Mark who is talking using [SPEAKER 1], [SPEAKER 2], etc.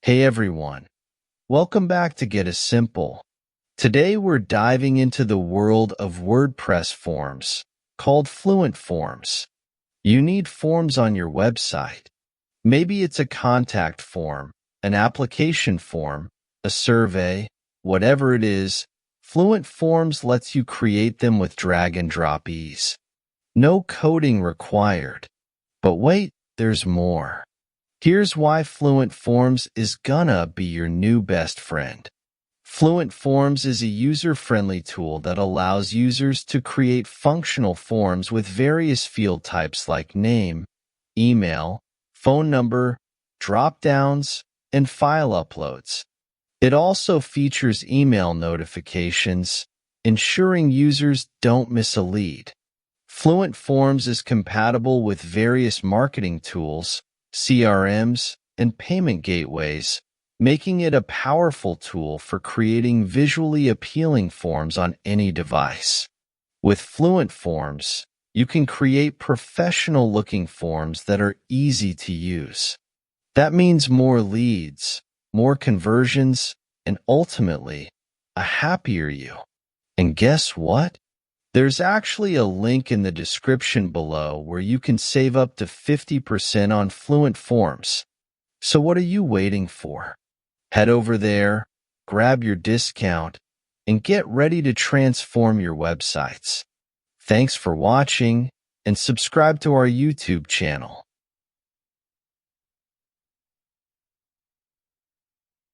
[SPEAKER 1] Hey everyone, welcome back to Get a Simple. Today we're diving into the world of WordPress forms, called Fluent Forms. You need forms on your website. Maybe it's a contact form, an application form, a survey, whatever it is, Fluent Forms lets you create them with drag and drop ease. No coding required. But wait, there's more. Here's why Fluent Forms is gonna be your new best friend. Fluent Forms is a user-friendly tool that allows users to create functional forms with various field types like name, email, phone number, drop-downs, and file uploads. It also features email notifications, ensuring users don't miss a lead. Fluent Forms is compatible with various marketing tools, CRMs, and payment gateways, making it a powerful tool for creating visually appealing forms on any device. With Fluent Forms, you can create professional-looking forms that are easy to use. That means more leads, more conversions, and ultimately, a happier you. And guess what? There's actually a link in the description below where you can save up to 50% on Fluent Forms. So what are you waiting for? Head over there, grab your discount, and get ready to transform your websites. Thanks for watching, and subscribe to our YouTube channel.